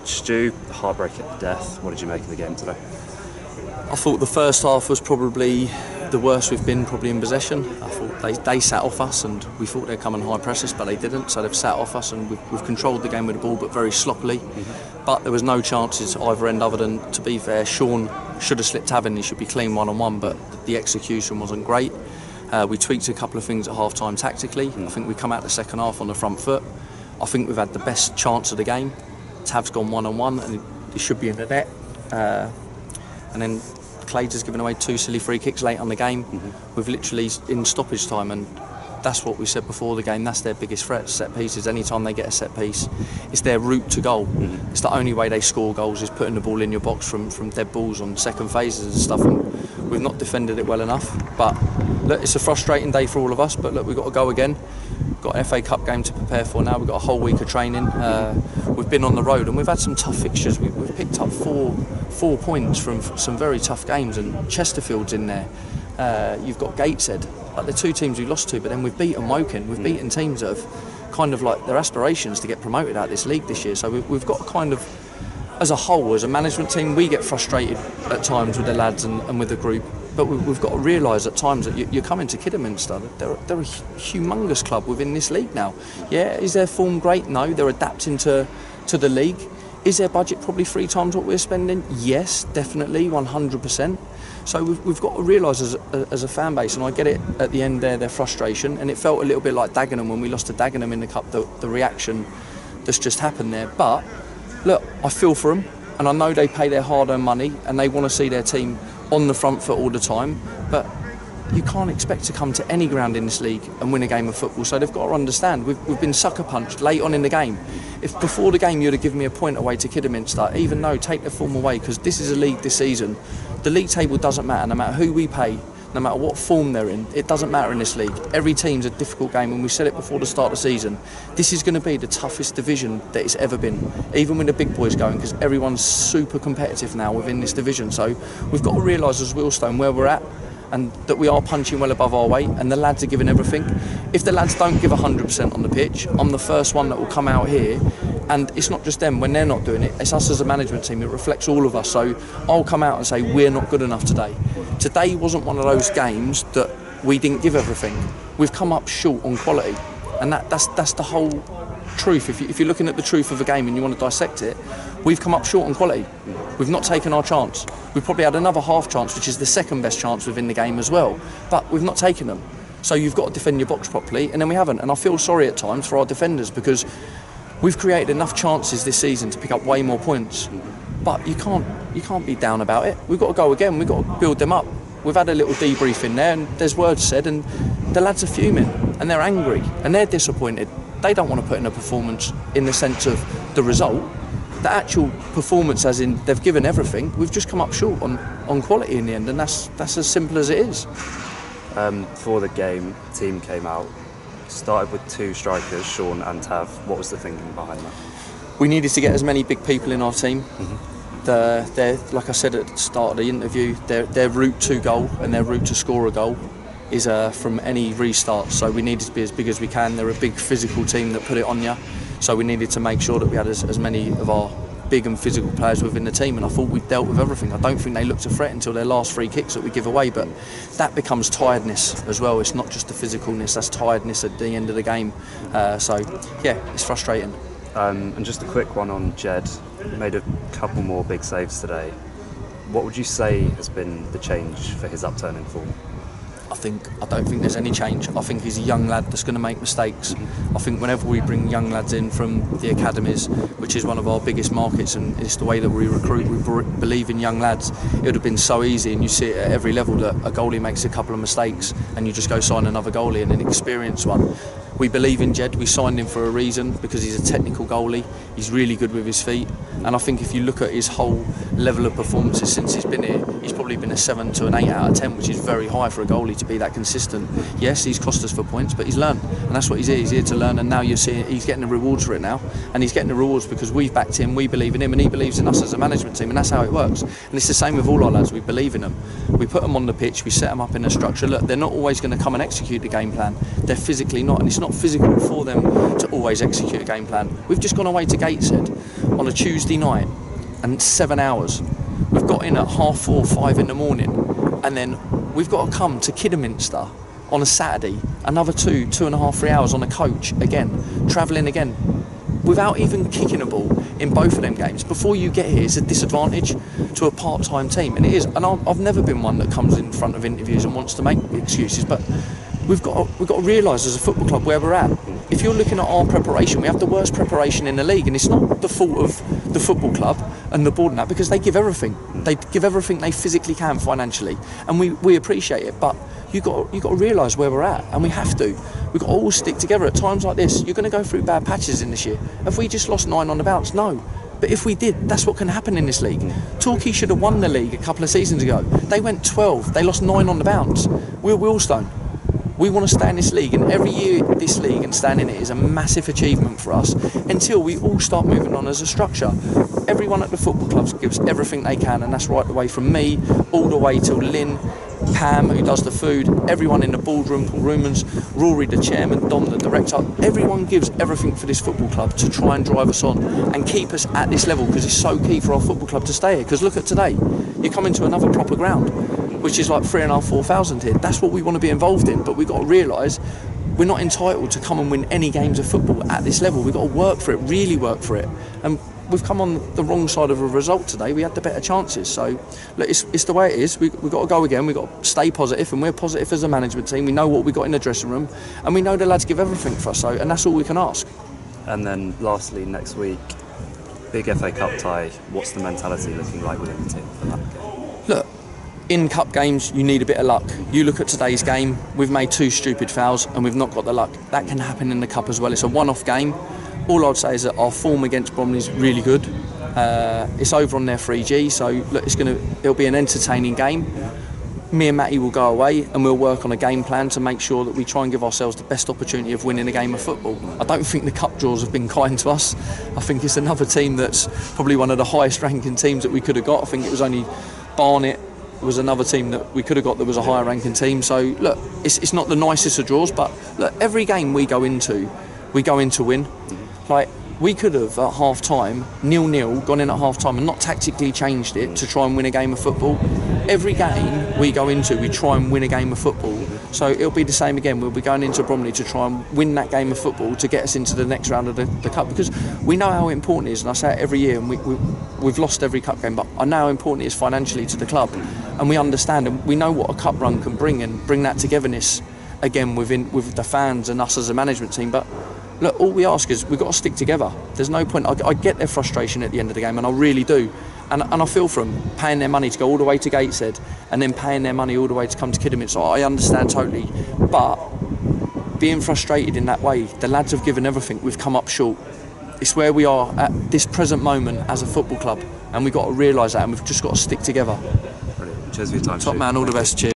Stu, heartbreak at the death. What did you make of the game today? I thought the first half was probably the worst we've been probably in possession. I thought they sat off us, and we thought they'd come and high press us, but they didn't. So they've sat off us, and we've controlled the game with the ball, but very sloppily. But there was no chances either end, other than, to be fair, Sean should have slipped having. He should be clean one-on-one, but the execution wasn't great. We tweaked a couple of things at half-time tactically. I think we come out the second half on the front foot. I think we've had the best chance of the game. Tav's gone one-on-one, and he should be in the net. And then Clades has given away 2 silly free kicks late on the game. We've literally in stoppage time, and that's what we said before the game. That's their biggest threat, set pieces. Anytime they get a set piece, it's their route to goal. It's the only way they score goals is putting the ball in your box from dead balls on second phases and stuff. And we've not defended it well enough. But look, it's a frustrating day for all of us. But look, we've got to go again. Got an FA Cup game to prepare for now. We've got a whole week of training. We've been on the road and we've had some tough fixtures. We've picked up four points from some very tough games, and Chesterfield's in there. You've got Gateshead, like the 2 teams we lost to, but then we've beaten Woking. We've beaten teams that have kind of like their aspirations to get promoted out of this league this year. So we've got kind of, as a whole, as a management team, we get frustrated at times with the lads and with the group. But we've got to realise at times that you're coming to Kidderminster. They're a humongous club within this league now. Yeah, is their form great? No, they're adapting to the league. Is their budget probably 3 times what we're spending? Yes, definitely, 100%. So we've got to realise as a fan base, and I get it at the end there, their frustration, and it felt a little bit like Dagenham when we lost to Dagenham in the Cup, the reaction that's just happened there. But look, I feel for them, and I know they pay their hard-earned money, and they want to see their team on the front foot all the time, but you can't expect to come to any ground in this league and win a game of football. So they've got to understand we've been sucker punched late on in the game. If before the game you'd have given me a point away to Kidderminster, even though take the form away, because this is a league this season, the league table doesn't matter. No matter who we pay, no matter what form they're in, it doesn't matter in this league. Every team's a difficult game, and we said it before the start of the season. This is going to be the toughest division that it's ever been, even with the big boys going, because everyone's super competitive now within this division. So we've got to realise as Wheelstone where we're at, and that we are punching well above our weight, and the lads are giving everything. If the lads don't give 100% on the pitch, I'm the first one that will come out here, and it's not just them when they're not doing it, it's us as a management team. It reflects all of us. So I'll come out and say we're not good enough today. Today wasn't one of those games that we didn't give everything. We've come up short on quality, and that's the whole truth. If you're looking at the truth of a game and you want to dissect it, we've come up short on quality. We've not taken our chance. We've probably had another half chance, which is the second best chance within the game as well, but we've not taken them. So you've got to defend your box properly, and then we haven't. And I feel sorry at times for our defenders, because we've created enough chances this season to pick up way more points. But you can't be down about it. We've got to go again. We've got to build them up. We've had a little debrief in there, and there's words said, and the lads are fuming, and they're angry, and they're disappointed. They don't want to put in a performance in the sense of the result. The actual performance, as in they've given everything, we've just come up short on quality in the end, and that's as simple as it is. For the game, the team came out, started with 2 strikers, Sean and Tav. What was the thinking behind that? We needed to get as many big people in our team. Like I said at the start of the interview, their route to goal and their route to score a goal is from any restart. So we needed to be as big as we can. They're a big physical team that put it on you. So we needed to make sure that we had as many of our big and physical players within the team, and I thought we dealt with everything. I don't think they looked a threat until their last 3 kicks that we give away, but that becomes tiredness as well. It's not just the physicalness, that's tiredness at the end of the game. So yeah, it's frustrating. And just a quick one on Jed. Made a couple more big saves today. What would you say has been the change for his upturn in form? I don't think there's any change. I think he's a young lad that's going to make mistakes. I think whenever we bring young lads in from the academies, which is one of our biggest markets, and it's the way that we recruit, we believe in young lads. It would have been so easy, and you see it at every level, that a goalie makes a couple of mistakes and you just go sign another goalie, and an experienced one. We believe in Jed. We signed him for a reason, because he's a technical goalie. He's really good with his feet, and I think if you look at his whole level of performances since he's been here, he's probably been a 7 to an 8 out of 10, which is very high for a goalie to be that consistent. Yes, he's cost us for points, but he's learned, and that's what he's here. He's here to learn, and now you're seeing he's getting the rewards for it now, and he's getting the rewards because we've backed him, we believe in him, and he believes in us as a management team, and that's how it works. And it's the same with all our lads. We believe in them. We put them on the pitch. We set them up in a structure. Look, they're not always going to come and execute the game plan. They're physically not, and it's not physical for them to always execute a game plan. We've just gone away to Gateshead on a Tuesday night, and 7 hours. We've got in at 4:30, 5 in the morning, and then we've got to come to Kidderminster on a Saturday, another 2.5, 3 hours on a coach again, travelling again, without even kicking a ball in both of them games. Before you get here, it's a disadvantage to a part-time team, and it is. And I've never been one that comes in front of interviews and wants to make excuses, but we've got to realise as a football club where we're at. If you're looking at our preparation, we have the worst preparation in the league, and it's not the fault of the football club and the board and that, because they give everything. They give everything they physically can financially, and we appreciate it. But you got to realise where we're at, and we have to. We've got to all stick together at times like this. You're going to go through bad patches in this year. Have we just lost 9 on the bounce? No. But if we did, that's what can happen in this league. Torquay should have won the league a couple of seasons ago. They went 12. They lost 9 on the bounce. We're Wheelstone. We want to stay in this league, and every year this league and staying in it is a massive achievement for us until we all start moving on as a structure. Everyone at the football clubs gives everything they can, and that's right the way from me all the way to Lynn, Pam, who does the food, everyone in the boardroom, Paul Rumans, Rory, the chairman, Dom, the director. Everyone gives everything for this football club to try and drive us on and keep us at this level, because it's so key for our football club to stay here. Because look at today, you're coming to another proper ground, which is like 3,500, 4,000 here. That's what we want to be involved in, but we've got to realise we're not entitled to come and win any games of football at this level. We've got to work for it, really work for it. And we've come on the wrong side of a result today. We had the better chances. So look, it's the way it is. We've got to go again. We've got to stay positive, and we're positive as a management team. We know what we've got in the dressing room, and we know the lads give everything for us. So, and that's all we can ask. And then lastly, next week, big FA Cup tie. What's the mentality looking like within the team for that game? Look, in cup games, you need a bit of luck. You look at today's game, we've made 2 stupid fouls and we've not got the luck. That can happen in the cup as well. It's a one-off game. All I'd say is that our form against Bromley is really good. It's over on their 3G, so look, it'll be an entertaining game. Me and Matty will go away and we'll work on a game plan to make sure that we try and give ourselves the best opportunity of winning a game of football. I don't think the cup draws have been kind to us. I think it's another team that's probably one of the highest ranking teams that we could have got. I think it was only Barnet was another team that we could have got that was a higher ranking team. So look, it's not the nicest of draws, but look, every game we go into win. Like, we could have at half time 0-0 gone in at half time and not tactically changed it to try and win a game of football. Every game we go into, we try and win a game of football. So it'll be the same again. We'll be going into Bromley to try and win that game of football to get us into the next round of the cup, because we know how important it is, and I say it every year, and we've lost every cup game, but I know how important it is financially to the club, and we understand and we know what a cup run can bring, and bring that togetherness again with the fans and us as a management team. But look, all we ask is we've got to stick together. There's no point. I get their frustration at the end of the game, and I really do. And I feel for them, paying their money to go all the way to Gateshead and then paying their money all the way to come to Kidderminster. I understand totally. But being frustrated in that way, the lads have given everything. We've come up short. It's where we are at this present moment as a football club, and we've got to realise that, and we've just got to stick together. Brilliant. Cheers for your time. Top man, all the best. Cheers.